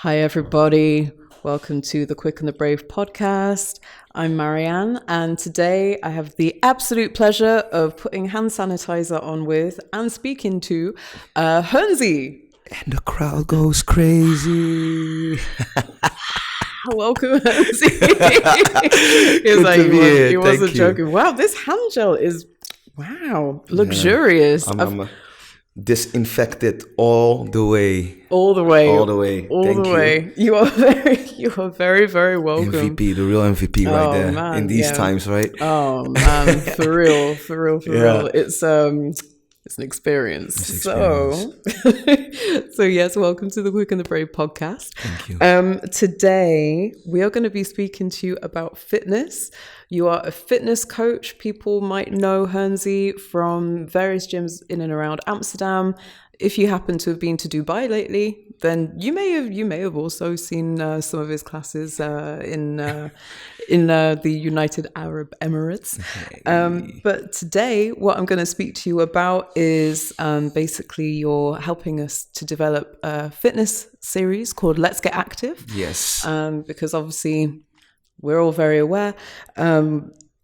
Hi, everybody. Welcome to the Quick and the Brave podcast. I'm Marianne, and today I have the absolute pleasure of putting hand sanitizer on with and speaking to Hernsy. And the crowd goes crazy. Welcome, Hernsy. He wasn't joking. Wow, this hand gel is, luxurious. Yeah, I'm disinfected all the way. All the way. Thank you. You are very, very welcome. MVP, the real MVP right there. Man, in these times, right? Oh man, for real. It's an experience. So yes, welcome to the Quick and the Brave podcast. Thank you. Today we are going to be speaking to you about fitness. You are a fitness coach. People might know Hernsy from various gyms in and around Amsterdam. If you happen to have been to Dubai lately, then you may have also seen some of his classes in the United Arab Emirates. But today, what I'm going to speak to you about is basically you're helping us to develop a fitness series called Let's Get Active. Yes. Because obviously we're all very aware.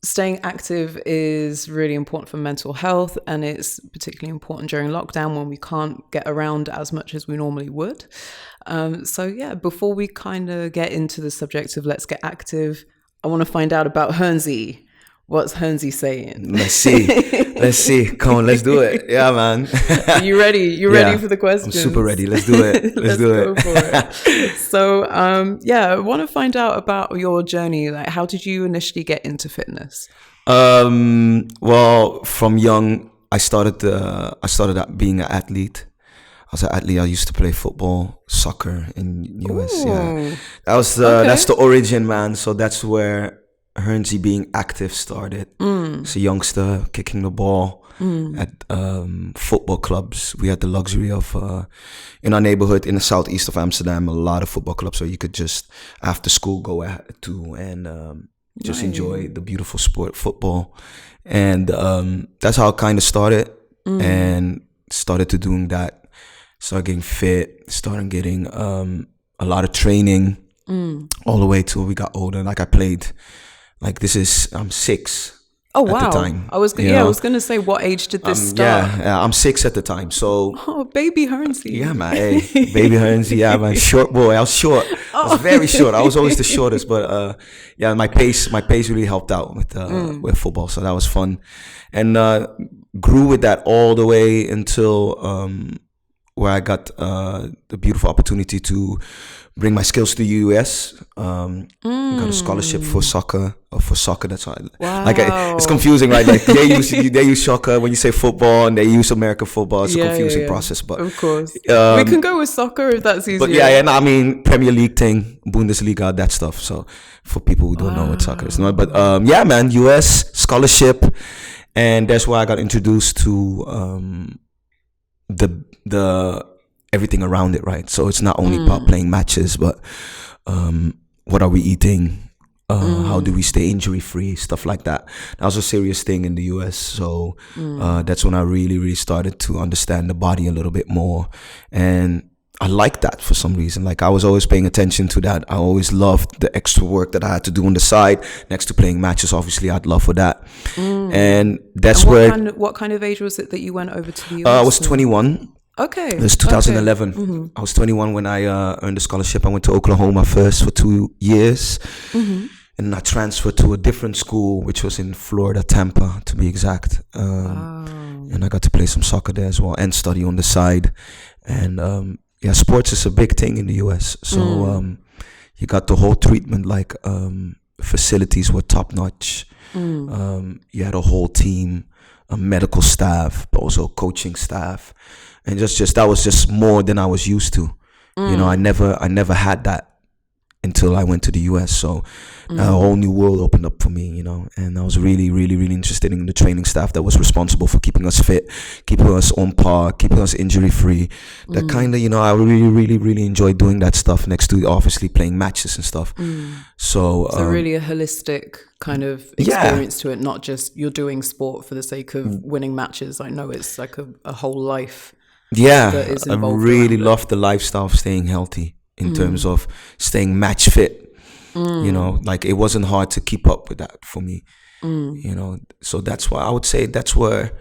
Staying active is really important for mental health, and it's particularly important during lockdown when we can't get around as much as we normally would. Before we kind of get into the subject of Let's Get Active, I want to find out about Hernsy. What's Hernsy saying? Let's see. Come on, let's do it. Yeah, man. Are you ready? You ready for the questions? I'm super ready. Let's do it. Let's go for it. So, I want to find out about your journey. Like, how did you initially get into fitness? Well, from young, I started being an athlete. I was an athlete. I used to play football, soccer in US. Ooh. Yeah, that's the origin, man. So that's where Hernsy being active started. As a youngster, kicking the ball at football clubs. We had the luxury of, in our neighborhood in the southeast of Amsterdam, a lot of football clubs where you could just, after school, go to and just enjoy the beautiful sport, football. And that's how it kind of started. And started to doing that. Started getting fit, started getting a lot of training all the way till we got older. Like I played... I'm 6. Oh, wow. At the time. I was going to say, what age did this start? Yeah, I'm 6 at the time. So, baby Hernsy. Yeah, man. Hey, baby Hernsy. Yeah, man. Short boy. I was short. I was very short. I was always the shortest. But my pace really helped out with football. So that was fun, and grew with that all the way until where I got the beautiful opportunity to bring my skills to the US. Got a scholarship for soccer. That's why. Wow. It's confusing, right? Like they use soccer when you say football, and they use American football. It's a confusing process, but of course, we can go with soccer if that's easier. But I mean Premier League thing, Bundesliga, that stuff. So for people who don't know what soccer is, but man, US scholarship, and that's why I got introduced to the everything around it, right? So it's not only about playing matches, but what are we eating? How do we stay injury free? Stuff like that. That was a serious thing in the US. So that's when I really, really started to understand the body a little bit more. And I liked that for some reason. Like I was always paying attention to that. I always loved the extra work that I had to do on the side next to playing matches. Obviously, I'd love for that. And that's what kind of age was it that you went over to the US? I was 21. Okay. It was 2011. I was 21 when I earned the scholarship. I went to Oklahoma first for 2 years. And I transferred to a different school, which was in Florida, Tampa, to be exact. And I got to play some soccer there as well and study on the side. And sports is a big thing in the US. So you got the whole treatment, like facilities were top notch. You had a whole team, a medical staff, but also coaching staff. And just that was just more than I was used to. I never had that until I went to the US. So a whole new world opened up for me, and I was really, really, really interested in the training staff that was responsible for keeping us fit, keeping us on par, keeping us injury free. That kind of, I really, really, really enjoyed doing that stuff next to obviously playing matches and stuff. So really a holistic kind of experience to it, not just you're doing sport for the sake of winning matches. I know it's like a whole life. Yeah, I really love the lifestyle of staying healthy. in terms of staying match fit. You know, like it wasn't hard to keep up with that for me. You know, so that's why I would say that's where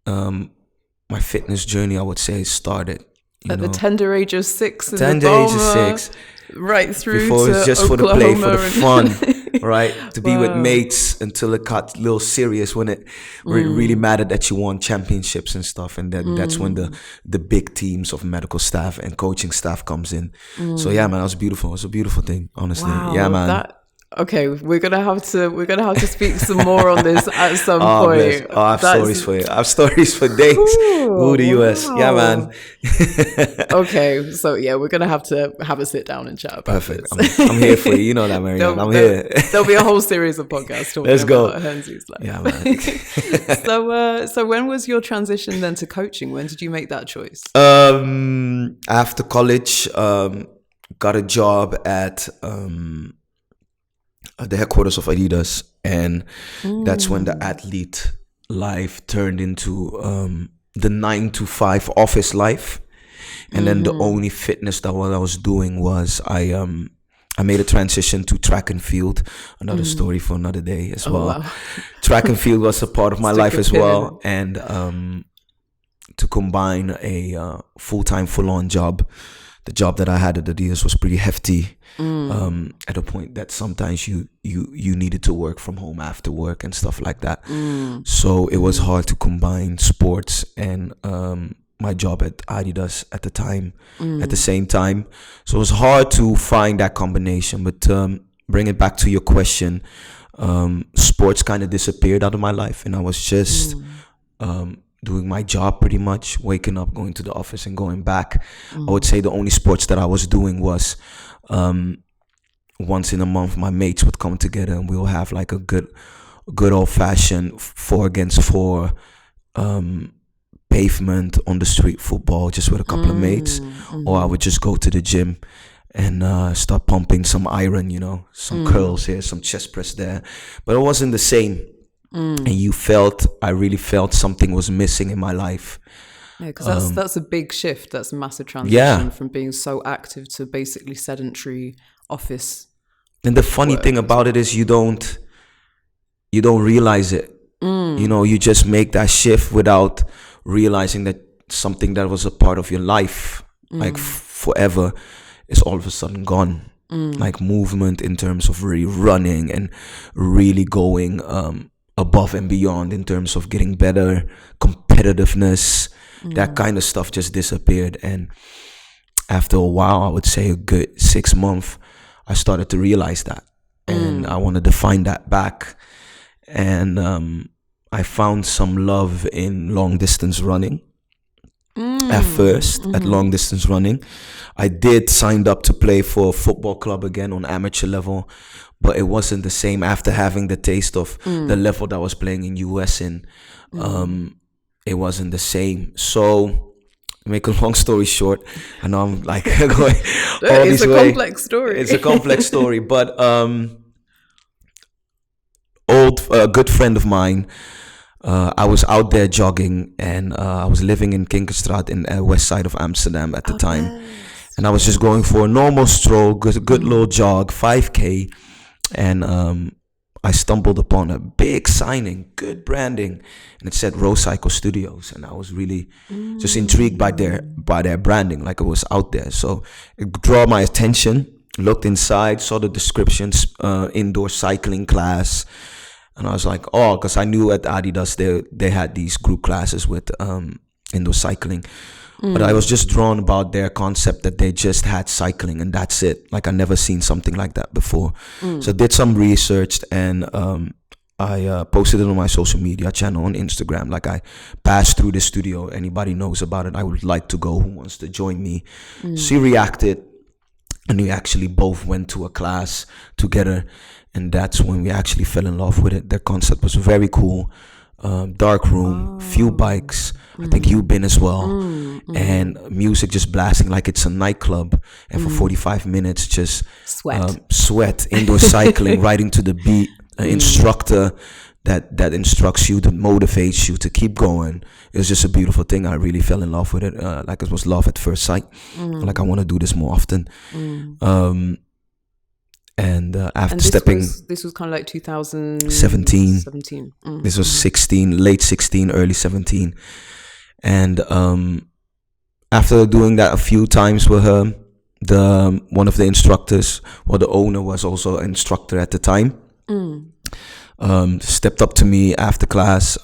my fitness journey, I would say, started. At the tender age of 6 in tender age of 6, right through before to it was just Oklahoma for the play, for the fun, right? To be with mates until it got a little serious when it really mattered that you won championships and stuff, and then that's when the big teams of medical staff and coaching staff comes in. So yeah, man, it was beautiful. It was a beautiful thing, honestly. Wow, yeah, man. Okay, we're gonna have to speak some more on this at some point. I have stories for you. I have stories for days. Ooh, the US. Yeah, man. Okay, so yeah, we're gonna have to have a sit down and chat about Perfect. I'm here for you. You know that, Marianne. I'm here. There'll be a whole series of podcasts talking about Hernsy's life. Yeah, man. So when was your transition then to coaching? When did you make that choice? After college, got a job at the headquarters of Adidas, and that's when the athlete life turned into the 9-to-5 office life. And then the only fitness that what I was doing was I made a transition to track and field. Another story for another day as well. Wow. Track and field was a part of my life as well, and to combine a full-time, full-on job. The job that I had at Adidas was pretty hefty, at a point that sometimes you needed to work from home after work and stuff like that. So it was hard to combine sports and my job at Adidas at the time, at the same time. So it was hard to find that combination. But bring it back to your question, sports kind of disappeared out of my life, and I was just doing my job pretty much, waking up, going to the office and going back. I would say the only sports that I was doing was once in a month my mates would come together and we'll have like a good old fashioned 4-against-4 pavement on the street football just with a couple of mates. Or I would just go to the gym and start pumping some iron, some curls here, some chest press there. But it wasn't the same. And I really felt something was missing in my life. Yeah, because that's a big shift. That's a massive transition from being so active to basically sedentary office. And the funny thing about it is you don't realize it. You just make that shift without realizing that something that was a part of your life, like forever, is all of a sudden gone. Like movement in terms of really running and really going above and beyond in terms of getting better, competitiveness, that kind of stuff just disappeared. And after a while, I would say a good 6 months, I started to realize that. And I wanted to find that back. And I found some love in long distance running. At first, at long distance running. I did sign up to play for a football club again on amateur level, but it wasn't the same after having the taste of the level that I was playing in US in. It wasn't the same. So, make a long story short, I know I'm like going all this way. Complex story. It's a complex story, but good friend of mine, I was out there jogging, and I was living in Kinkerstraat in the west side of Amsterdam at the time. Nice. And I was just going for a normal stroll, good little jog, 5K. And I stumbled upon a big signing, good branding, and it said Row Cycle Studios. And I was really just intrigued by their branding, like it was out there. So it drew my attention, looked inside, saw the descriptions, indoor cycling class. And I was like, because I knew at Adidas they had these group classes with indoor cycling. But I was just drawn about their concept that they just had cycling and that's it. Like I never seen something like that before. So I did some research and I posted it on my social media channel on Instagram. Like I passed through the studio. Anybody knows about it, I would like to go. Who wants to join me? She reacted and we actually both went to a class together. And that's when we actually fell in love with it. Their concept was very cool. Dark room, few bikes. I think you've been as well. And music just blasting like it's a nightclub. And for 45 minutes, just sweat, indoor cycling, riding to the beat. Instructor that instructs you, that motivates you to keep going. It was just a beautiful thing. I really fell in love with it. Like it was love at first sight. Like I want to do this more often. And after this was kind of like 2017. This was 16, late 16, early 17. And after doing that a few times with her, one of the instructors, the owner was also an instructor at the time, stepped up to me after class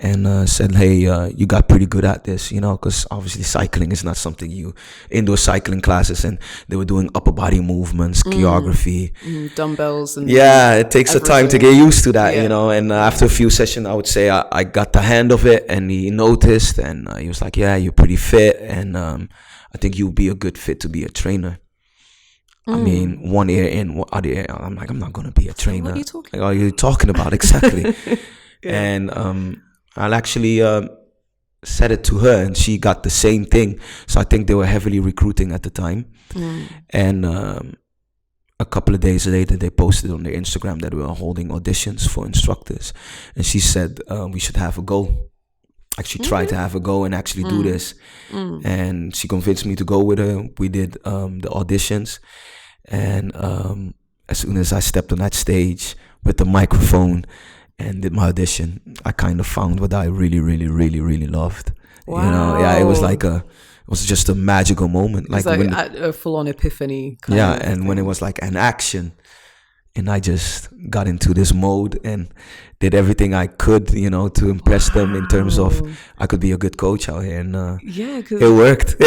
and said, hey, you got pretty good at this, because obviously cycling is not something indoor cycling classes, and they were doing upper body movements, choreography, dumbbells, and it takes a time to get used to that, and after a few sessions, I would say I got the hand of it, and he noticed, and he was like, yeah, you're pretty fit, and I think you'll be a good fit to be a trainer. I mean, one ear in, other ear out. I'm like, I'm not going to be a trainer. What are you talking about? Exactly. And I'll actually said it to her, and she got the same thing. So I think they were heavily recruiting at the time. And a couple of days later, they posted on their Instagram that we were holding auditions for instructors. And she said we should have a go. Actually try to have a go and actually do this. And she convinced me to go with her. We did the auditions. And as soon as I stepped on that stage with the microphone and did my audition, I kind of found what I really, really, really, really loved. Wow. It was just a magical moment. Like a full-on epiphany. And when it was like an action, and I just got into this mode and did everything I could, to impress them in terms of I could be a good coach out here, and it worked.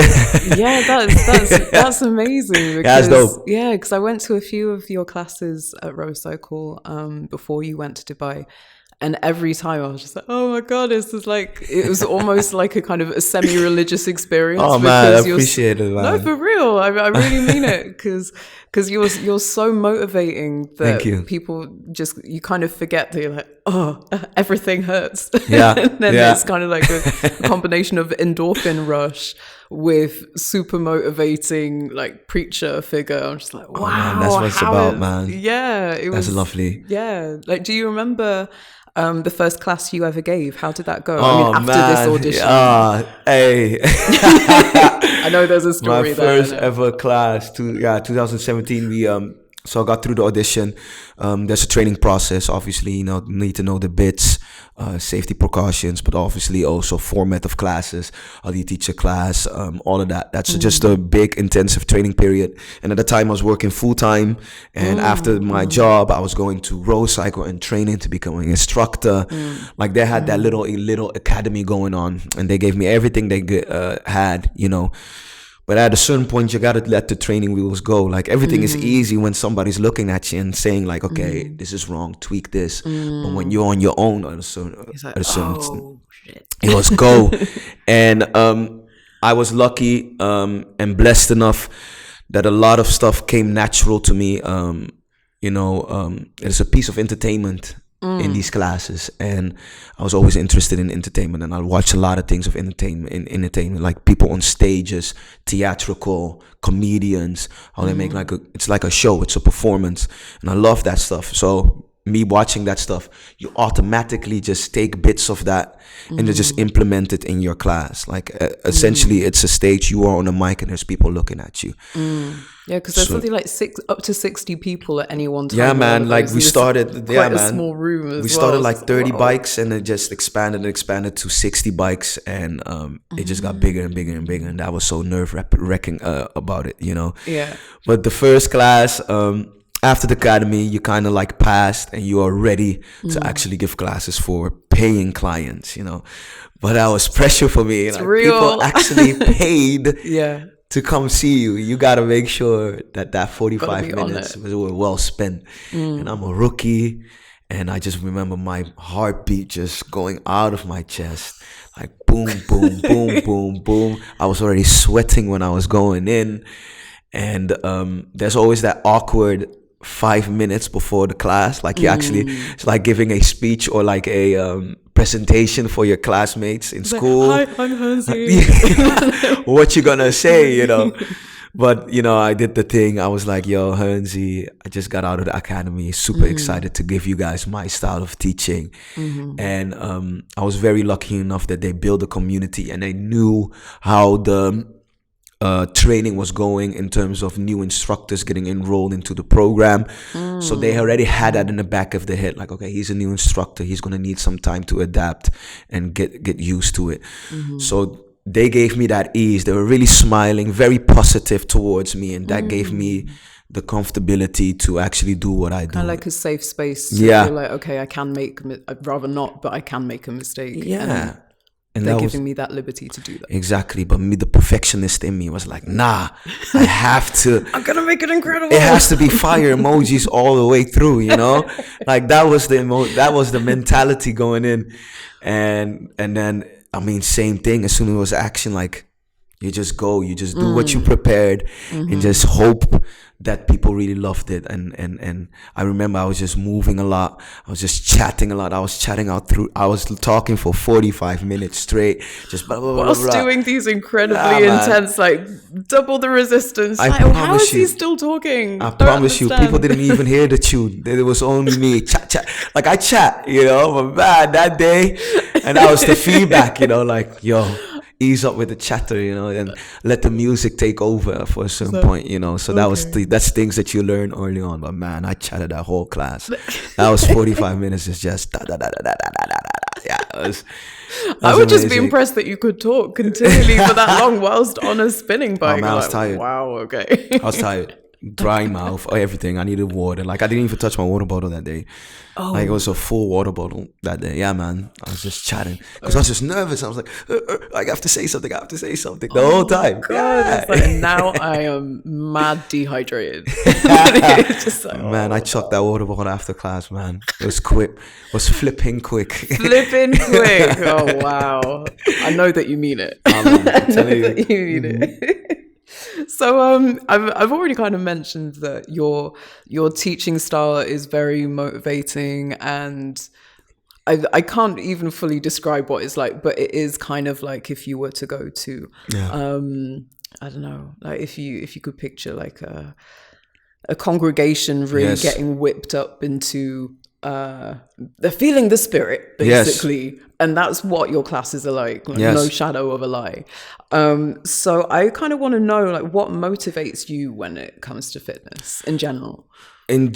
That's amazing. That's dope. Yeah, because I went to a few of your classes at Rose Cycle before you went to Dubai. And every time I was just like, oh my God, it was almost like a kind of a semi-religious experience. Oh man, I appreciate it, man. No, for real. I really mean it, because you're so motivating that people you kind of forget that you're like, oh, everything hurts. Yeah. And then it's kind of like a combination of endorphin rush with super motivating like preacher figure. I'm just like, wow. Oh, man, that's what it's about, man. Yeah. That's lovely. Yeah. Like, do you remember the first class you ever gave? How did that go? After this audition. Hey. I know there's a story My first ever class, 2017, so I got through the audition. There's a training process, obviously, need to know the bits, safety precautions, but obviously also format of classes, how do you teach a class, all of that. That's just a big intensive training period. And at the time I was working full time, and after my job I was going to Rose Cycle and training to become an instructor. Like they had that little academy going on, and they gave me everything they had, But at a certain point, you gotta let the training wheels go. Like everything is easy when somebody's looking at you and saying like, okay, this is wrong, tweak this. But when you're on your own, it was go. And I was lucky and blessed enough that a lot of stuff came natural to me. It's a piece of entertainment in these classes, and I was always interested in entertainment, and I watch a lot of things of entertainment, like people on stages, theatrical, comedians, how they make it's like a show, it's a performance, and I love that stuff. So me watching that stuff, you automatically just take bits of that and you just implement it in your class. Like essentially it's a stage, you are on a mic and there's people looking at you. Yeah, because there's something like up to 60 people at any one time. Yeah, man. Like we started, quite a small room. We started like 30 bikes, and it just expanded to 60 bikes, and it just got bigger and bigger and bigger, and that was so nerve-wracking about it, Yeah. But the first class, after the academy, you kind of like passed, and you are ready to actually give classes for paying clients, But that was pressure for me. It's real. People actually paid. Yeah. To come see you, you got to make sure that 45 minutes were well spent. And I'm a rookie, and I just remember my heartbeat just going out of my chest, like boom, boom, boom, boom, boom. I was already sweating when I was going in, and there's always that awkward 5 minutes before the class, like you actually, it's like giving a speech or like a presentation for your classmates in school. Like, hi, I'm Hernsy. What you gonna say, But, I did the thing. I was like, yo, Hernsy, I just got out of the academy. Super excited to give you guys my style of teaching. And I was very lucky enough that they built a community and they knew how the training was going in terms of new instructors getting enrolled into the program. So they already had that in the back of their head, like, okay, he's a new instructor, he's going to need some time to adapt and get used to it. So they gave me that ease. They were really smiling, very positive towards me, and that gave me the comfortability to actually do what I do. Kind of like a safe space to feel like, okay, I can make, I'd rather not, but I can make a mistake. And they're giving me that liberty to do that. Exactly. But me, the perfectionist in me was like, nah, I have to. I'm going to make it incredible. It has to be fire emojis all the way through, Like that was the mentality going in. And then, same thing. As soon as it was action, like you just go, you just do what you prepared and just hope that people really loved it. And I remember I was just moving a lot. I was just chatting a lot. I was talking for 45 minutes straight, just blah, blah, blah, whilst blah. Doing these incredibly intense, like double the resistance. How is he still talking? I promise you, people didn't even hear the tune. It was only me chat. Like I chat, but man, that day, and that was the feedback, like, yo, ease up with the chatter, and let the music take over for a certain point, So that's things that you learn early on. But man, I chatted that whole class. That was 45 minutes. It's just da da da da da da da da. Yeah, I would just be impressed that you could talk continually for that long whilst on a spinning bike. I was tired. Wow. Okay. I was tired. Dry mouth, everything. I needed water. Like I didn't even touch my water bottle that day. Like it was a full water bottle that day. Yeah, man. I was just chatting because I was just nervous. I was like, I have to say something. The whole time. God, like, now I am mad dehydrated. It's just like, man, I chucked that water bottle after class, man. It was quick. It was flipping quick. Oh, wow. I know that you mean it. I'm telling you. That you mean it. So I've already kind of mentioned that your teaching style is very motivating, and I can't even fully describe what it's like, but it is kind of like if you were to go to I don't know, like if you could picture like a congregation really getting whipped up into they're feeling the spirit basically, and that's what your classes are like no shadow of a lie. So I kind of want to know, like, what motivates you when it comes to fitness in general. That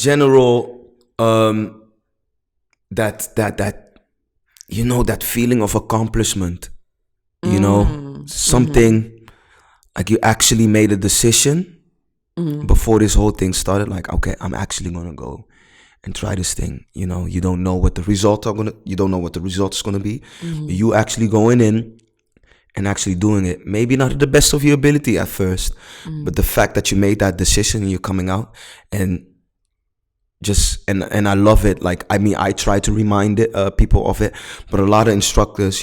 feeling of accomplishment, something like you actually made a decision before this whole thing started, like, okay, I'm actually gonna go and try this thing. You don't know what the results is gonna be. You actually going in and actually doing it, maybe not at the best of your ability at first, but the fact that you made that decision and you're coming out and I love it. Like, I try to remind people of it, but a lot of instructors,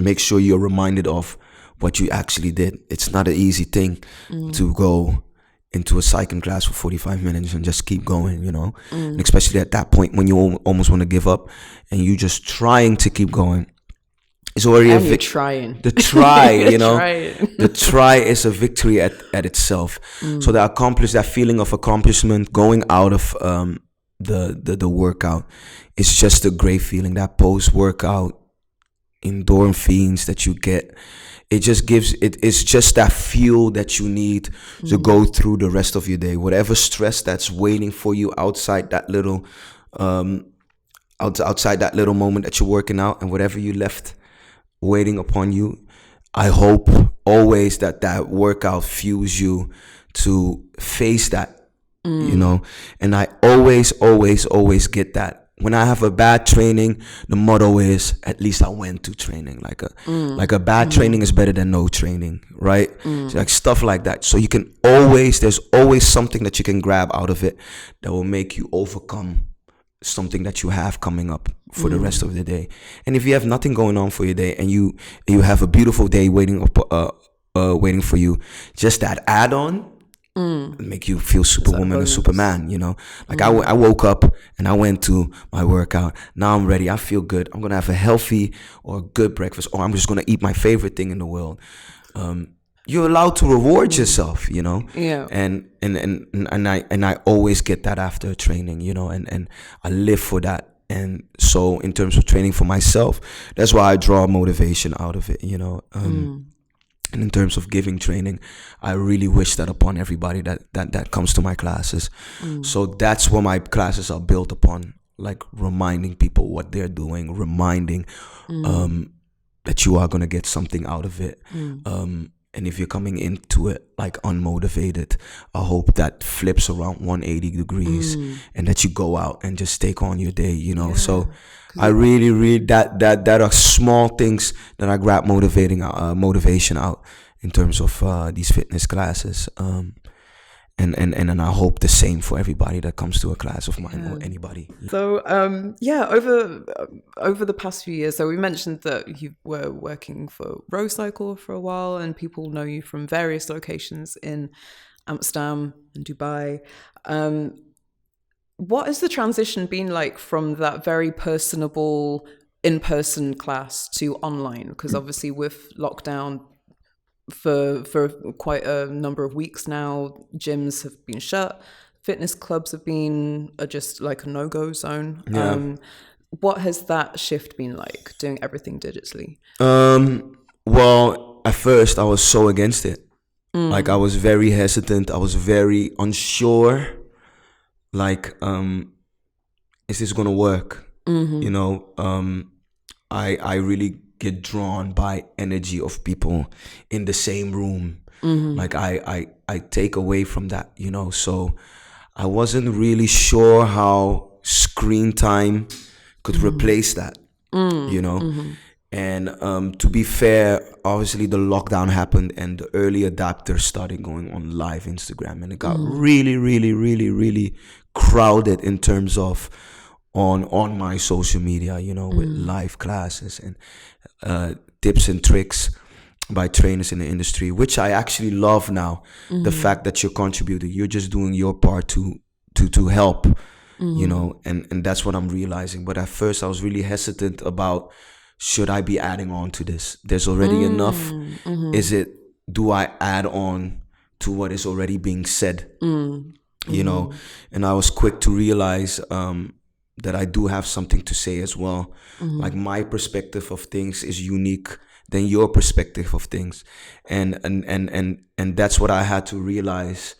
make sure you're reminded of what you actually did. It's not an easy thing to go into a cycling class for 45 minutes and just keep going, and especially at that point when you almost want to give up and you just trying to keep going. It's already trying. The try, the try is a victory at itself. So that feeling of accomplishment, going out of the workout, it's just a great feeling. That post-workout endorphins that you get, it just gives it's just that fuel that you need to go through the rest of your day. Whatever stress that's waiting for you outside that little outside that little moment that you're working out, and whatever you left waiting upon you, I hope always that workout fuels you to face that, and I always get that. When I have a bad training, the motto is, at least I went to training. Like a bad training is better than no training, right? So like stuff like that. So there's always something that you can grab out of it that will make you overcome something that you have coming up for the rest of the day. And if you have nothing going on for your day and you have a beautiful day waiting for you, just that add-on make you feel superwoman or superman, like I woke up and I went to my workout. Now I'm ready. I feel good. I'm gonna have a healthy or good breakfast, or I'm just gonna eat my favorite thing in the world. you're allowed to reward yourself, you know. Yeah. And I always get that after training, you know, and I live for that. And so in terms of training for myself, that's why I draw motivation out of it, you know. And in terms of giving training, I really wish that upon everybody that comes to my classes. So that's what my classes are built upon, like reminding people what they're doing, reminding that you are going to get something out of it. And if you're coming into it like unmotivated, I hope that flips around 180 degrees and that you go out and just take on your day, you know. Yeah. So I really read that are small things that I grab motivation out in terms of these fitness classes. And I hope the same for everybody that comes to a class of mine or anybody. So, over the past few years, so we mentioned that you were working for Row Cycle for a while, and people know you from various locations in Amsterdam and Dubai. What has the transition been like from that very personable in-person class to online? Because obviously with lockdown, for quite a number of weeks now, gyms have been shut, fitness clubs are just like a no-go zone. What has that shift been like, doing everything digitally? Well, at first I was so against it. Like I was very hesitant, I was very unsure, like is this gonna work? You know, I really get drawn by energy of people in the same room. Like I take away from that, you know. So I wasn't really sure how screen time could replace that, you know. And to be fair, obviously the lockdown happened and the early adapters started going on live Instagram, and it got really, really, really, really crowded in terms of on my social media, you know, with live classes and tips and tricks by trainers in the industry, which I actually love now. The fact that you're contributing, you're just doing your part to help, you know, and that's what I'm realizing. But at first I was really hesitant about, should I be adding on to this? There's already enough. Do I add on to what is already being said? You know, and I was quick to realize that I do have something to say as well. Like my perspective of things is unique than your perspective of things, and that's what I had to realize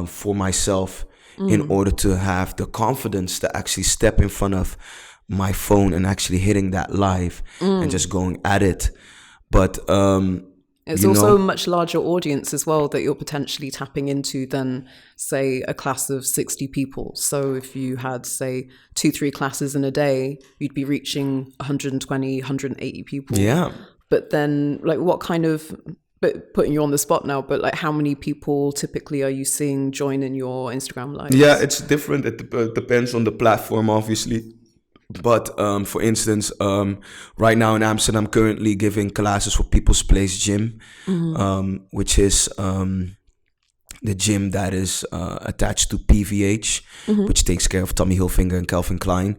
for myself in order to have the confidence to actually step in front of my phone and actually hitting that live and just going at it. But it's also a much larger audience as well that you're potentially tapping into than, say, a class of 60 people. So if you had, say, 2-3 classes in a day, you'd be reaching 120, 180 people. Yeah. But then, like, what kind of, but putting you on the spot now, but like how many people typically are you seeing join in your Instagram lives? Yeah, it's different. It depends on the platform, obviously. But for instance, right now in Amsterdam, I'm currently giving classes for People's Place Gym, which is the gym that is attached to PVH, which takes care of Tommy Hilfiger and Calvin Klein.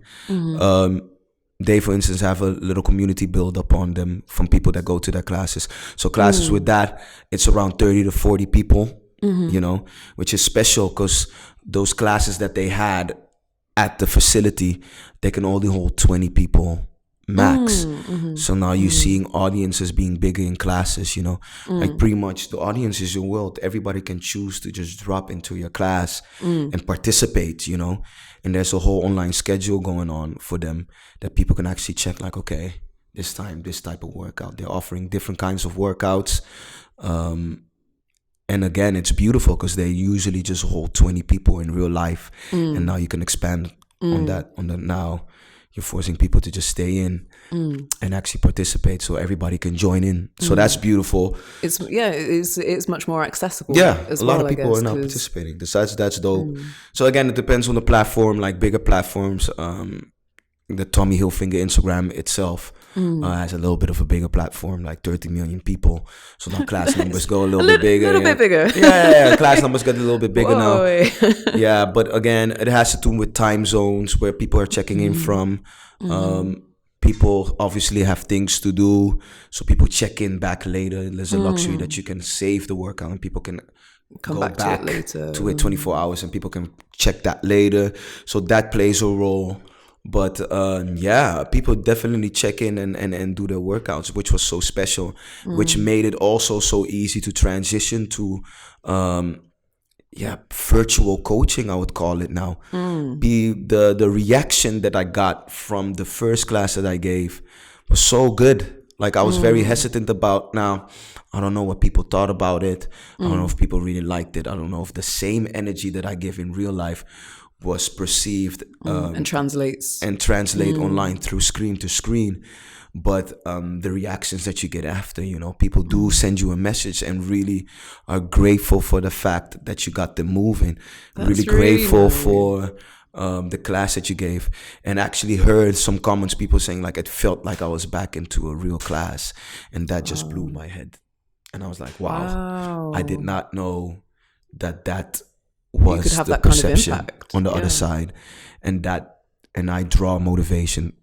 They, for instance, have a little community build up on them from people that go to their classes. So classes with that, it's around 30 to 40 people, you know, which is special because those classes that they had at the facility, they can only hold 20 people max. So now you're seeing audiences being bigger in classes, you know, like pretty much the audience is your world. Everybody can choose to just drop into your class and participate, you know, and there's a whole online schedule going on for them that people can actually check, like, okay, this time, this type of workout. They're offering different kinds of workouts. And again, it's beautiful because they usually just hold 20 people in real life. And now you can expand on that. Now you're forcing people to just stay in and actually participate so everybody can join in. So that's beautiful. It's much more accessible. Yeah, as a lot well, of people are now participating. That's dope. So again, it depends on the platform, like bigger platforms. The Tommy Hilfiger Instagram itself has a little bit of a bigger platform, like 30 million people. So now class numbers go a little bit bigger. A little bit bigger. Yeah. Class numbers get a little bit bigger now. Yeah, but again, it has to do with time zones where people are checking in from. people obviously have things to do, so people check in back later. There's a luxury that you can save the workout and people can Come go back to it later. to it 24 hours and people can check that later. So that plays a role. But people definitely check in and do their workouts, which was so special, which made it also so easy to transition to virtual coaching, I would call it now. The reaction that I got from the first class that I gave was so good. Like, I was very hesitant about, now, I don't know what people thought about it. I don't know if people really liked it. I don't know if the same energy that I give in real life was perceived and translate online through screen to screen. But the reactions that you get after, people do send you a message and really are grateful for the fact that you got them moving. That's really grateful for the class that you gave, and actually heard some comments, people saying like it felt like I was back into a real class, and that just blew my head. And I was like, wow. I did not know that was you could have the that kind of perception impact on the other side, and I draw motivation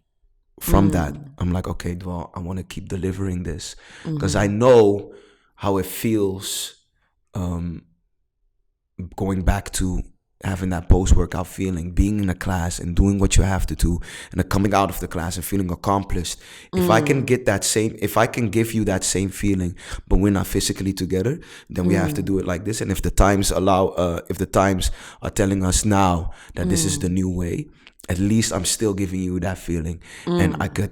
from that. I'm like, okay, well, I want to keep delivering this because I know how it feels going back to having that post-workout feeling, being in a class and doing what you have to do, and then coming out of the class and feeling accomplished. If I can give you that same feeling, but we're not physically together, then we have to do it like this. And if the times are telling us now that this is the new way, at least I'm still giving you that feeling. And I can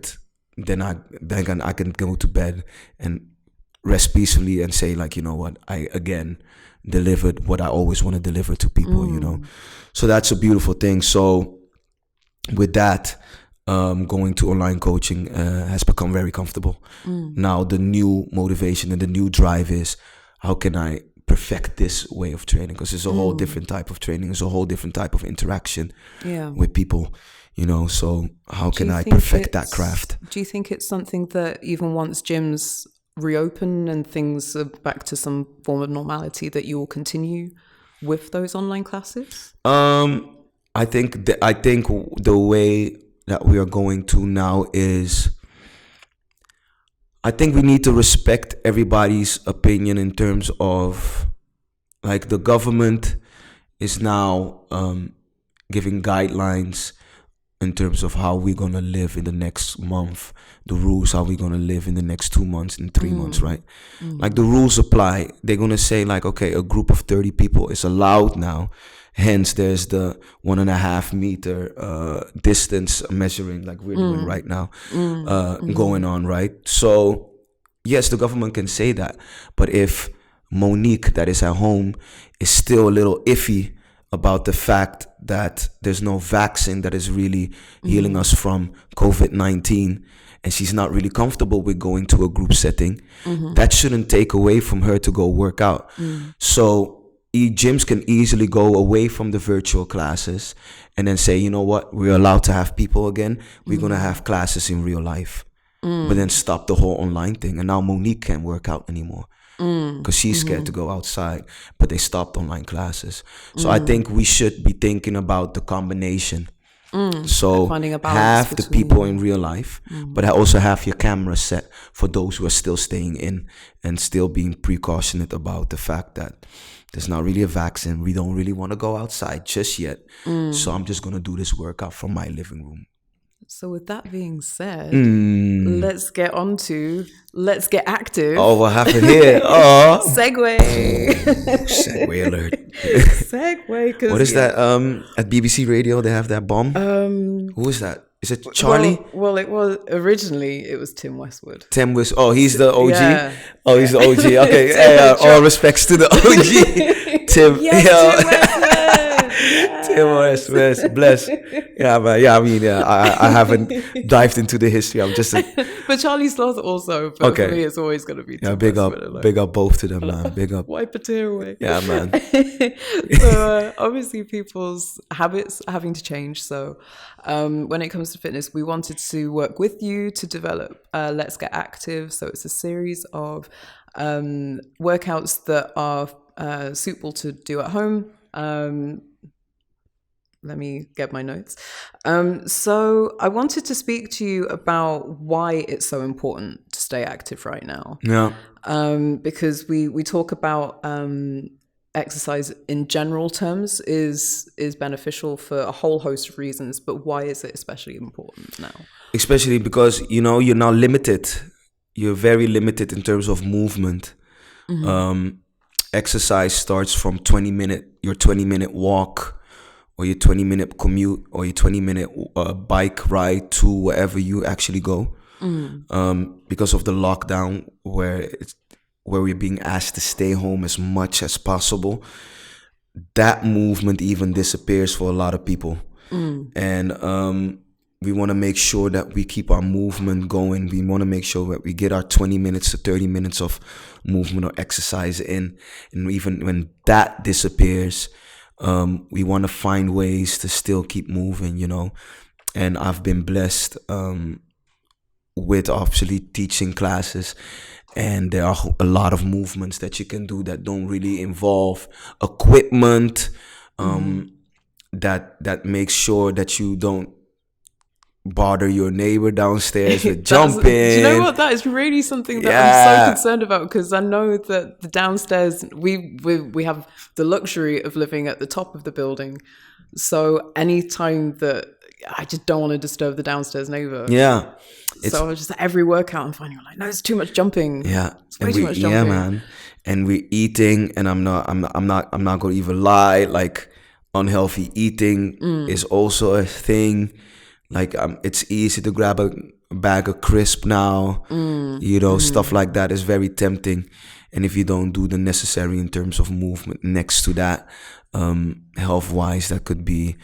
go to bed and rest peacefully and say, like, you know what, I again delivered what I always want to deliver to people, So that's a beautiful thing. So with that, going to online coaching has become very comfortable. Now the new motivation and the new drive is, how can I perfect this way of training? Because it's a whole different type of training. It's a whole different type of interaction with people, so how can I perfect that craft? Do you think it's something that even once gyms reopen and things are back to some form of normality, that you will continue with those online classes? I think the way that we are going to now is, I think we need to respect everybody's opinion in terms of, like, the government is now giving guidelines in terms of how we're going to live in the next month, the rules, how we're going to live in the next 2 months and 3 months, right? Like, the rules apply. They're going to say, like, okay, a group of 30 people is allowed now. Hence, there's the 1.5 meter distance measuring, like we're doing right now, going on, right? So, yes, the government can say that. But if Monique, that is at home, is still a little iffy about the fact that there's no vaccine that is really healing us from COVID-19, and she's not really comfortable with going to a group setting, that shouldn't take away from her to go work out. So gyms can easily go away from the virtual classes and then say, you know what, we're allowed to have people again. We're going to have classes in real life, but then stop the whole online thing. And now Monique can't work out anymore because she's scared to go outside, but they stopped online classes. So I think we should be thinking about the combination. So have the people in real life, but also have your camera set for those who are still staying in and still being precautionate about the fact that there's not really a vaccine. We don't really want to go outside just yet. So I'm just going to do this workout from my living room. So with that being said, let's get active. Oh, what happened here? Oh. Segue. Segue alert. Segue. What is that? At BBC Radio, they have that bomb. Who is that? Is it Charlie? Well, it was originally, it was Tim Westwood. Tim Westwood. Oh, he's the OG? Yeah. Oh, he's the OG. Okay. All respects to the OG. Tim. Yes, Tim Westwood. Tim Westwood. Bless. Yeah, man. Yeah, I mean, I haven't dived into the history. I'm just but Charlie Sloth also. But for me, it's always going to be Tim Westwood. Big up both to them, man. Big up. Wipe a tear away. Yeah, man. So obviously people's habits are having to change. So when it comes to fitness, we wanted to work with you to develop Let's Get Active. So it's a series of workouts that are suitable to do at home. let me get my notes. So I wanted to speak to you about why it's so important to stay active right now. Yeah. Because we talk about exercise in general terms is beneficial for a whole host of reasons, but why is it especially important now? Especially because, you're now limited. You're very limited in terms of movement. Exercise starts from your 20-minute walk, or your 20-minute commute, or your 20-minute bike ride to wherever you actually go. Because of the lockdown, where we're being asked to stay home as much as possible, that movement even disappears for a lot of people. And we want to make sure that we keep our movement going. We want to make sure that we get our 20 minutes to 30 minutes of movement or exercise in. And even when that disappears, we want to find ways to still keep moving, And I've been blessed with obviously teaching classes. And there are a lot of movements that you can do that don't really involve equipment, that makes sure that you don't bother your neighbor downstairs with jumping. Do you know what? That is really something that I'm so concerned about, because I know that the downstairs, we have the luxury of living at the top of the building. So anytime that I just don't want to disturb the downstairs neighbor. Yeah. So just every workout I'm finding, like, no, it's too much jumping. Yeah. It's way too much jumping. Yeah, man. And we're eating, and I'm not going to even lie. Like, unhealthy eating is also a thing. Like, it's easy to grab a bag of crisp now. Stuff like that is very tempting. And if you don't do the necessary in terms of movement next to that, health-wise, that could be,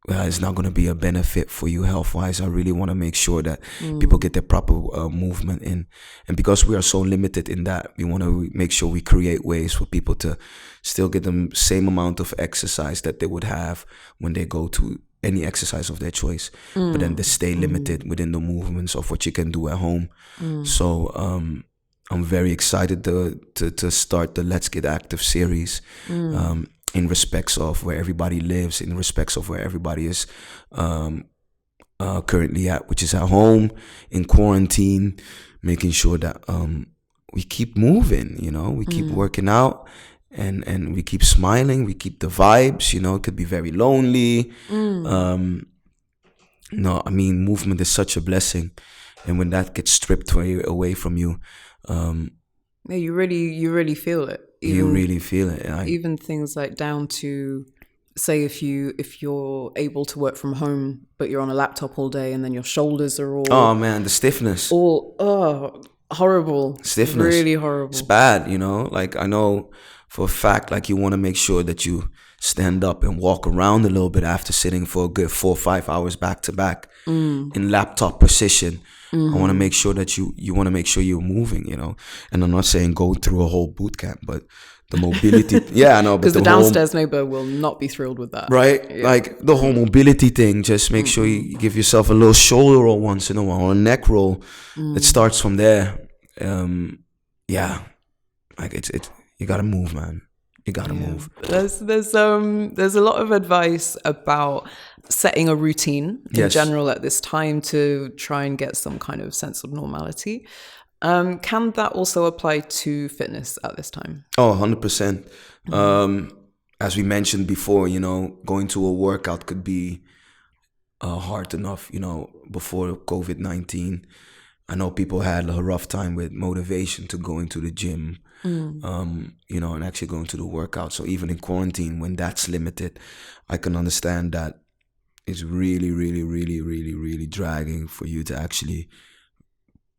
it's not going to be a benefit for you health-wise. I really want to make sure that people get their proper movement in. And because we are so limited in that, we want to make sure we create ways for people to still get the same amount of exercise that they would have when they go to any exercise of their choice, but then they stay limited within the movements of what you can do at home. So I'm very excited to start the Let's Get Active series, in respects of where everybody lives, in respects of where everybody is currently at, which is at home in quarantine, making sure that we keep moving, we keep working out. And we keep smiling, we keep the vibes, it could be very lonely. Movement is such a blessing. And when that gets stripped away from you, you really feel it. You really feel it. Even things like down to, say, if you're able to work from home, but you're on a laptop all day, and then your shoulders are all... Oh man, the stiffness. Horrible. Stiffness. Really horrible. It's bad, Like, I know for a fact, like, you want to make sure that you stand up and walk around a little bit after sitting for a good 4 or 5 hours back to back in laptop position. I want to make sure that you want to make sure you're moving, And I'm not saying go through a whole boot camp, but the mobility. Yeah, I know. Because the downstairs neighbor will not be thrilled with that. Right? Yeah. Like, the whole mobility thing, just make sure you give yourself a little shoulder roll once in a while, or a neck roll. It starts from there. Like, it's you gotta move, man. You gotta move. There's a lot of advice about setting a routine in general at this time to try and get some kind of sense of normality. Can that also apply to fitness at this time? Oh, 100%. As we mentioned before, going to a workout could be hard enough, before COVID-19. I know people had a rough time with motivation to going to the gym, and actually going to the workout. So even in quarantine, when that's limited, I can understand that it's really, really, really, really, really dragging for you to actually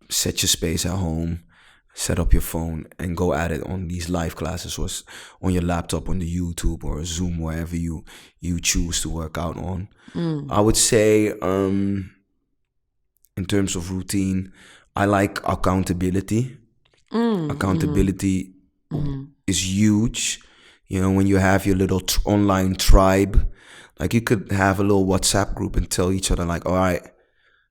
set your space at home, set up your phone, and go at it on these live classes, or on your laptop, on the YouTube or Zoom, wherever you choose to work out on. I would say, in terms of routine, I like accountability. Accountability is huge. When you have your little online tribe, like, you could have a little WhatsApp group and tell each other, like, all right,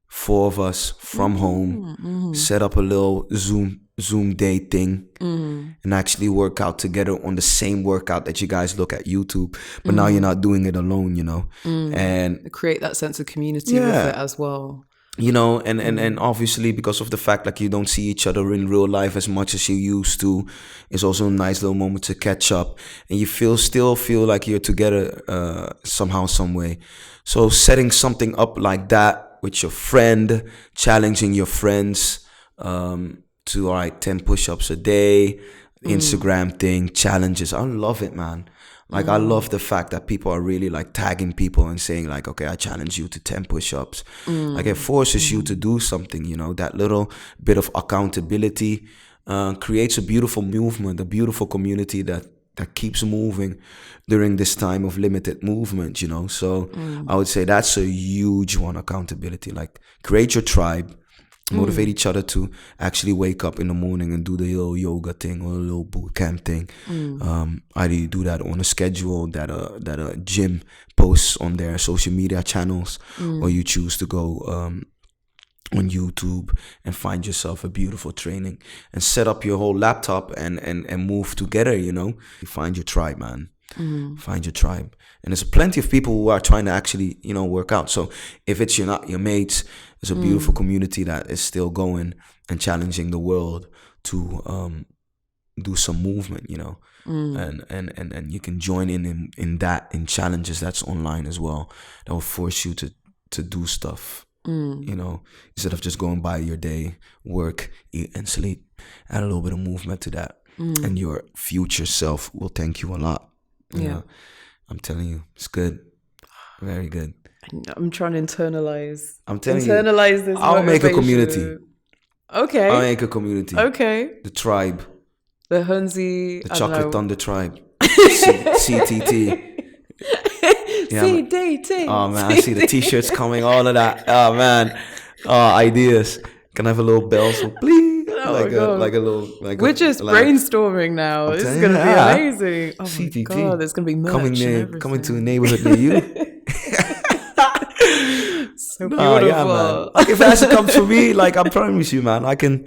4 of us from home, set up a little Zoom Zoom date thing and actually work out together on the same workout that you guys look at YouTube. But now you're not doing it alone, you know. And create that sense of community with it as well. You know, and obviously because of the fact like you don't see each other in real life as much as you used to, it's also a nice little moment to catch up, and you still feel like you're together somehow, some way. So setting something up like that with your friend, challenging your friends to 10 push-ups a day, Instagram thing, challenges. I love it, man. Like, I love the fact that people are really like tagging people and saying like, okay, I challenge you to 10 push-ups. Like, it forces you to do something, you know. That little bit of accountability creates a beautiful movement, a beautiful community that keeps moving during this time of limited movement, you know. So I would say that's a huge one, accountability. Like, create your tribe. Motivate each other to actually wake up in the morning and do the little yoga thing or a little boot camp thing. Either you do that on a schedule that a gym posts on their social media channels, or you choose to go on YouTube and find yourself a beautiful training and set up your whole laptop and move together, you know. You find your tribe, man. Find your tribe. And there's plenty of people who are trying to actually, you know, work out. So if it's your mates, there's a beautiful community that is still going and challenging the world to do some movement, you know. And you can join in challenges that's online as well. That will force you to do stuff, you know, instead of just going by your day, work, eat and sleep. Add a little bit of movement to that, and your future self will thank you a lot. You know? I'm telling you, it's good. Very good. I'm trying to internalize. I'm telling internalize you. This. I'll make a community. Okay. I'll make a community. Okay. The tribe. The Hernsy. The Chocolate Thunder Tribe. CTT. Yeah, CTT. Oh man, I see the t-shirts coming, all of that. Oh man. Ideas. Can I have a little bell? So please. We're just brainstorming now. This is going to be amazing. Oh CTT. My God, there's going to be merch coming to a neighborhood near you. So beautiful. Yeah, man. Like, if it has to come for me, like, I promise you, man, I can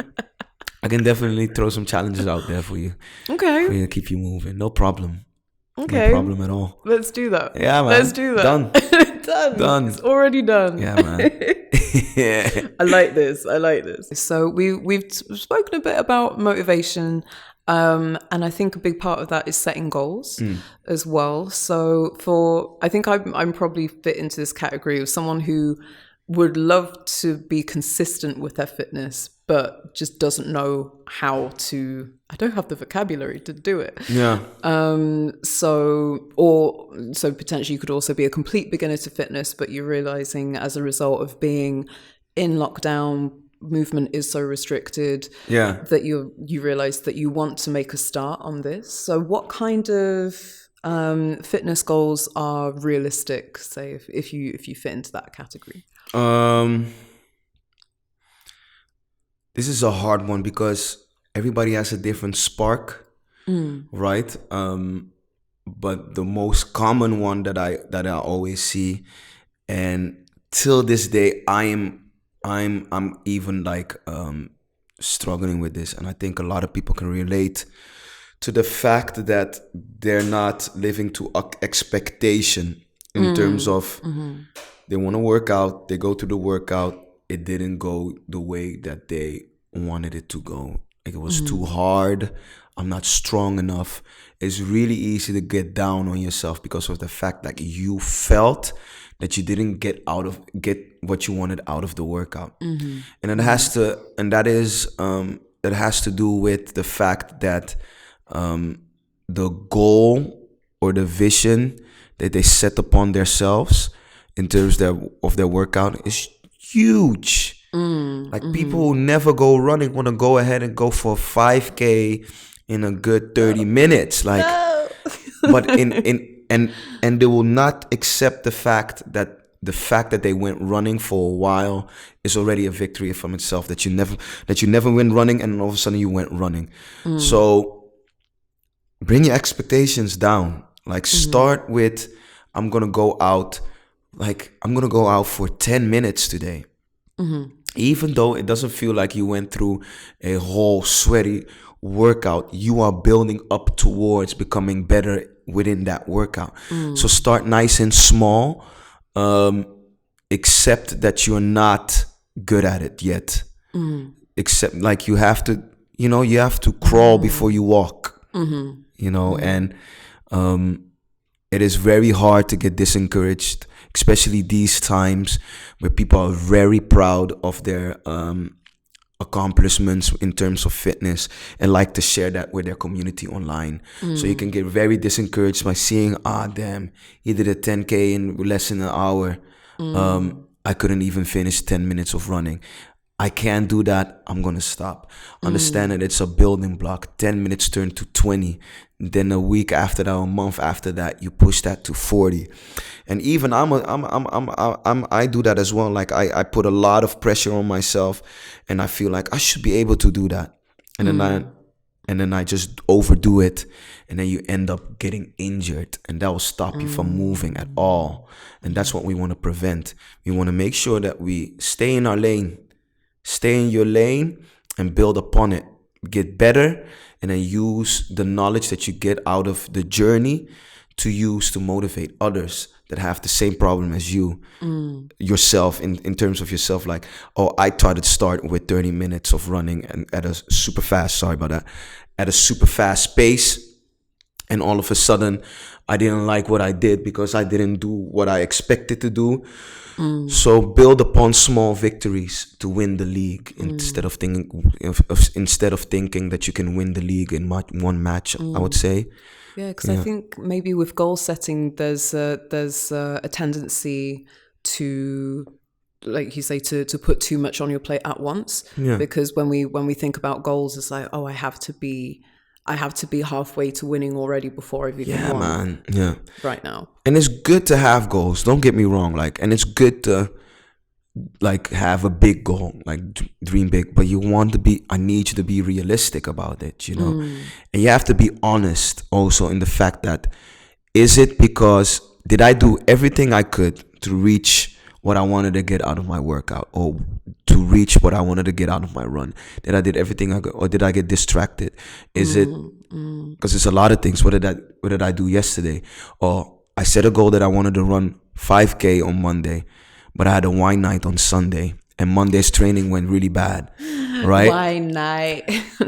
definitely throw some challenges out there for you. Okay. For you to keep you moving. No problem. Okay. No problem at all. Let's do that. Yeah, man. Let's do that. Done. Done. It's already done. Yeah, man. Yeah. I like this. So we've spoken a bit about motivation, and I think a big part of that is setting goals as well. So I think I'm probably fit into this category of someone who would love to be consistent with their fitness, but just doesn't know how to. I don't have the vocabulary to do it. Yeah. So potentially you could also be a complete beginner to fitness, but you're realizing as a result of being in lockdown, movement is so restricted. Yeah. That you realize that you want to make a start on this. So what kind of fitness goals are realistic? Say if you fit into that category. This is a hard one because everybody has a different spark, right? But the most common one that I always see, and till this day, I'm even like struggling with this, and I think a lot of people can relate to the fact that they're not living to expectation in terms of they want to work out, they go to the workout, it didn't go the way that they wanted it to go. Like, it was too hard. I'm not strong enough. It's really easy to get down on yourself because of the fact that you felt that you didn't get what you wanted out of the workout. And it has to, and that has to do with the fact that the goal or the vision that they set upon themselves in terms of their workout is huge. Like, people who never go running want to go ahead and go for 5K in a good 30 minutes. Like, but and they will not accept the fact that they went running for a while is already a victory from itself. That you never went running and all of a sudden you went running. So bring your expectations down. Like, start with, I'm gonna go out for 10 minutes today. even though it doesn't feel like you went through a whole sweaty workout, you are building up towards becoming better within that workout. So start nice and small. Accept that you're not good at it yet. Except like you have to crawl before you walk. And it is very hard to get discouraged, especially these times where people are very proud of their accomplishments in terms of fitness and like to share that with their community online. So you can get very discouraged by seeing, damn, he did a 10K in less than an hour. I couldn't even finish 10 minutes of running. I can't do that. I'm going to stop. Understand that it's a building block. 10 minutes turn to 20. Then a week after that, a month after that, you push that to 40. And even I do that as well. Like I put a lot of pressure on myself and I feel like I should be able to do that. And then I just overdo it. And then you end up getting injured and that will stop you from moving at all. And that's what we want to prevent. We want to make sure that we stay in our lane. Stay in your lane and build upon it. Get better and then use the knowledge that you get out of the journey to use to motivate others that have the same problem as you. Yourself, in terms of yourself, like, I thought to start with 30 minutes of running and at a super fast pace. And all of a sudden, I didn't like what I did because I didn't do what I expected to do. So build upon small victories to win the league instead of thinking that you can win the league in one match. I would say. Yeah, because I think maybe with goal setting, there's a tendency to, like you say, to put too much on your plate at once. Yeah. Because when we think about goals, it's like, I have to be halfway to winning already before I've even won. Man. Yeah. Right now. And it's good to have goals. Don't get me wrong. And it's good to have a big goal, dream big, but I need you to be realistic about it, And you have to be honest also in the fact that, is it because did I do everything I could to reach what I wanted to get out of my workout or to reach what I wanted to get out of my run? Did I did everything I could, or did I get distracted? Is it because it's a lot of things? What did I do yesterday? Or I set a goal that I wanted to run 5K on Monday, but I had a wine night on Sunday, and Monday's training went really bad, right? Wine night,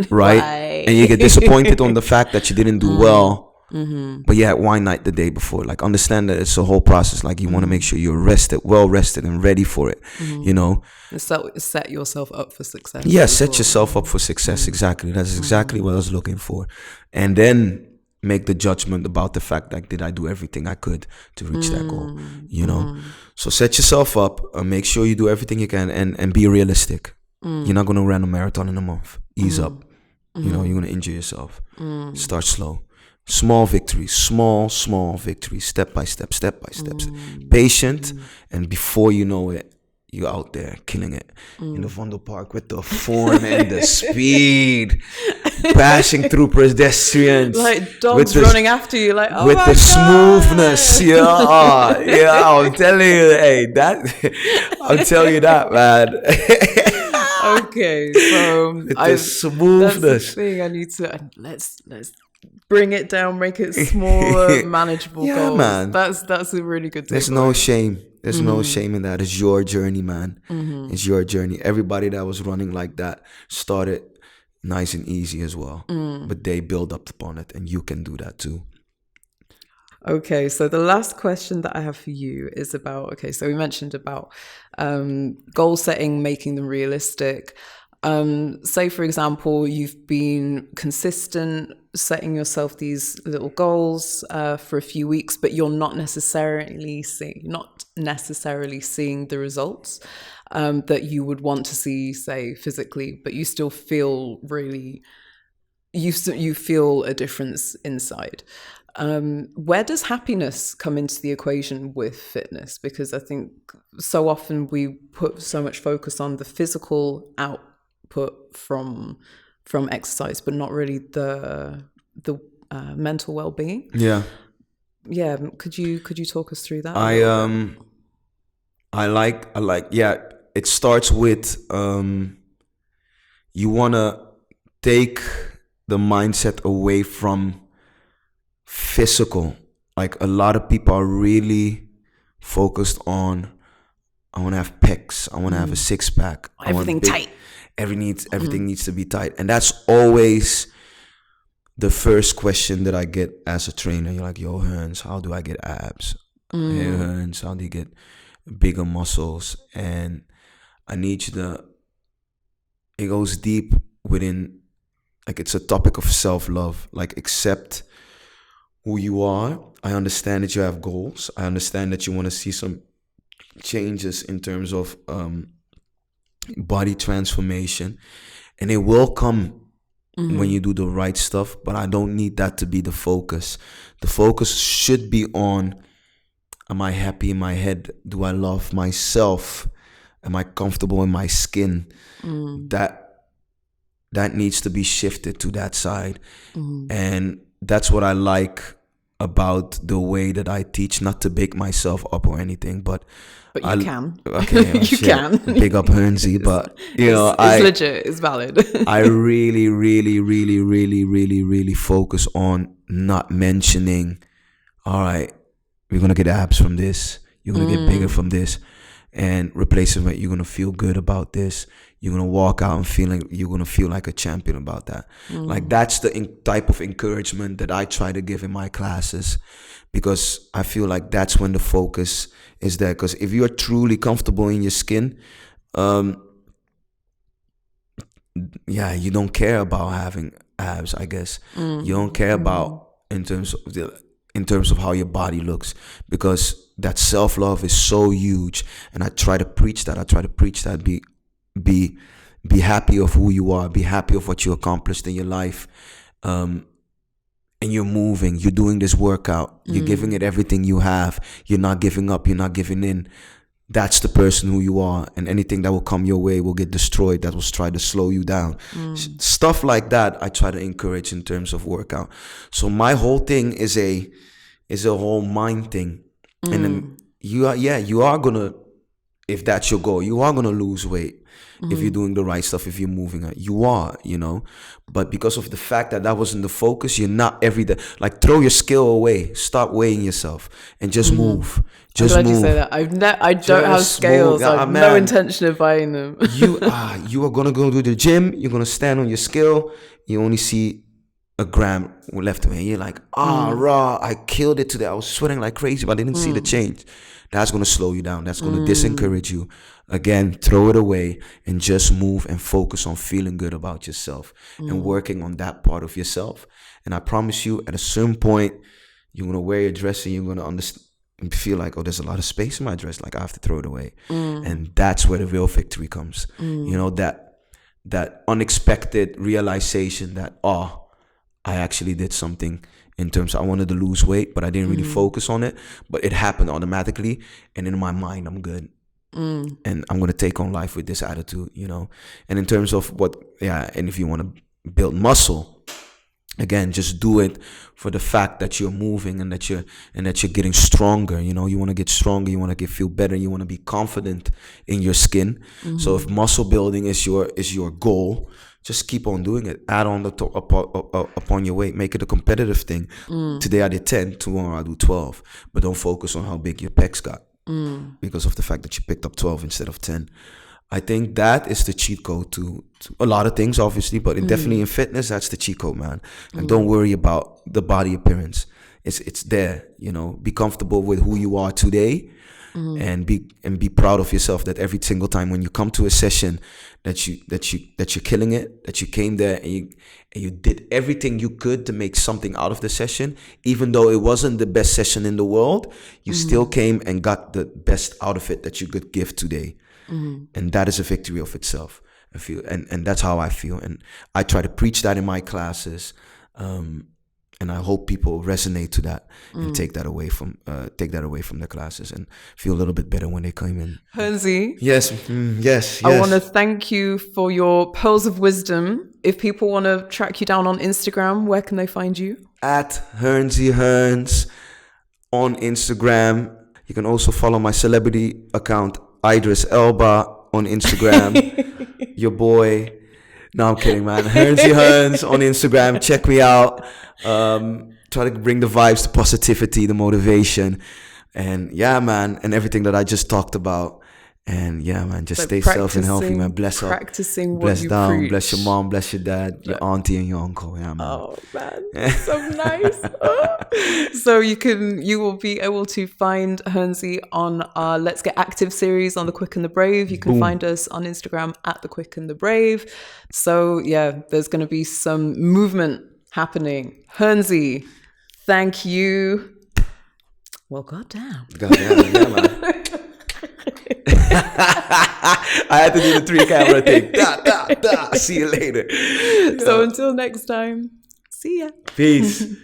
right? Why? And you get disappointed on the fact that you didn't do well. But you had wine night the day before. Understand that it's a whole process. You want to make sure you're well rested and ready for it. Set yourself up for success. Yeah, set yourself up for success. Exactly. That's exactly what I was looking for. And then make the judgment about the fact did I do everything I could to reach that goal? So set yourself up. Make sure you do everything you can and be realistic. You're not going to run a marathon in a month. Ease up. You're going to injure yourself. Start slow. Small victories, small victories, step by step. Patient, and before you know it, you're out there killing it in the Vondel Park with the form and the speed, bashing through pedestrians, dogs running after you, with the smoothness. Yeah, I'm telling you, I'm telling you that, man. Okay, so with the smoothness. That's the thing. I need to let's bring it down, make it smaller, manageable goals. Man. That's a really good thing. There's no shame. There's no shame in that. It's your journey, man. It's your journey. Everybody that was running like that started nice and easy as well. But they build up upon it, and you can do that too. Okay, so the last question that I have for you is about, so we mentioned about goal setting, making them realistic. Say, for example, you've been consistent setting yourself these little goals for a few weeks, but you're not necessarily seeing the results that you would want to see, say, physically, but you still feel you feel a difference inside. Where does happiness come into the equation with fitness? Because I think so often we put so much focus on the physical output from exercise, but not really the mental well-being. Yeah. Could you talk us through that? it starts with you want to take the mindset away from physical. Like a lot of people are really focused on, I want to have pecs, I want to have a six pack, everything tight. Everything needs to be tight, and that's always the first question that I get as a trainer. You're like, yo, Herns, how do I get abs? Hey, Herns, how do you get bigger muscles? And I need you to, it goes deep within, like it's a topic of self-love. Like, accept who you are. I understand that you have goals. I understand that you want to see some changes in terms of body transformation, and it will come when you do the right stuff, but I don't need that to be the focus. The focus should be on, am I happy in my head? Do I love myself? Am I comfortable in my skin? That needs to be shifted to that side. And that's what I like about the way that I teach, not to big myself up or anything, but you can. Okay, you can. Big up Hernsy, but you know, it's legit, it's valid. I really, really, really, really, really, really focus on not mentioning, all right, we're gonna get abs from this, you're gonna get bigger from this, and replace it with, you're gonna feel good about this. You're gonna walk out and you're gonna feel like a champion about that. Like, that's the type of encouragement that I try to give in my classes, because I feel like that's when the focus is there. Because if you're truly comfortable in your skin, you don't care about having abs, I guess. You don't care about in terms of how your body looks, because that self-love is so huge. And I try to preach that. Be happy of who you are. Be happy of what you accomplished in your life. And you're moving. You're doing this workout. You're giving it everything you have. You're not giving up. You're not giving in. That's the person who you are. And anything that will come your way will get destroyed. That will try to slow you down. Stuff like that I try to encourage in terms of workout. So my whole thing is a whole mind thing. And then you are gonna, if that's your goal, you are gonna lose weight. If you're doing the right stuff, if you're moving, you are, but because of the fact that wasn't the focus, you're not every day, like, throw your skill away, stop weighing yourself and just move. Just I'm glad move. you say that. I don't have scales. I have no intention of buying them. you are gonna go to the gym, you're gonna stand on your scale, you only see a gram left of it, and you're like, raw, I killed it today, I was sweating like crazy, but I didn't see the change. That's going to slow you down. That's going to disencourage you. Again, throw it away and just move and focus on feeling good about yourself and working on that part of yourself. And I promise you, at a certain point, you're going to wear your dress and you're going to understand and feel like, oh, there's a lot of space in my dress. Like, I have to throw it away. And that's where the real victory comes. That unexpected realization that, I actually did something in terms of, I wanted to lose weight, but I didn't really focus on it. But it happened automatically. And in my mind, I'm good. And I'm going to take on life with this attitude, And in terms of and if you want to build muscle, again, just do it for the fact that you're moving and that you're getting stronger. You want to get stronger. You want to feel better. You want to be confident in your skin. So if muscle building is your goal, just keep on doing it. Add on upon your weight. Make it a competitive thing. Today I did 10. Tomorrow I'll do 12. But don't focus on how big your pecs got because of the fact that you picked up 12 instead of 10. I think that is the cheat code to a lot of things, obviously, but definitely in fitness, that's the cheat code, man. Like, don't worry about the body appearance. It's there. Be comfortable with who you are today. And be proud of yourself that every single time when you come to a session that you're killing it, that you came there and you did everything you could to make something out of the session, even though it wasn't the best session in the world, you still came and got the best out of it that you could give today. And that is a victory of itself, I feel, and that's how I feel, and I try to preach that in my classes. And I hope people resonate to that and take that away from the classes and feel a little bit better when they come in. Hernsy. Yes. I want to thank you for your pearls of wisdom. If people want to track you down on Instagram, where can they find you? At Hernsy Herns on Instagram. You can also follow my celebrity account, Idris Elba, out on Instagram. Your boy. No, I'm kidding, man. Hernsy Herns on Instagram. Check me out. Try to bring the vibes, the positivity, the motivation. And yeah, man. And everything that I just talked about. And yeah, man, just stay safe and healthy, man. Bless up. Practicing bless what you down. preach. Bless your mom, bless your dad, your auntie and your uncle. Yeah, man. Oh man, that's so nice. So you will be able to find Hernsy on our Let's Get Active series on The Quick and the Brave. You can find us on Instagram at The Quick and the Brave. So yeah, there's going to be some movement happening. Hernsy, thank you. Well, goddamn. Yeah, man. I had to do the 3-camera thing. See you later. So until next time, see ya. Peace.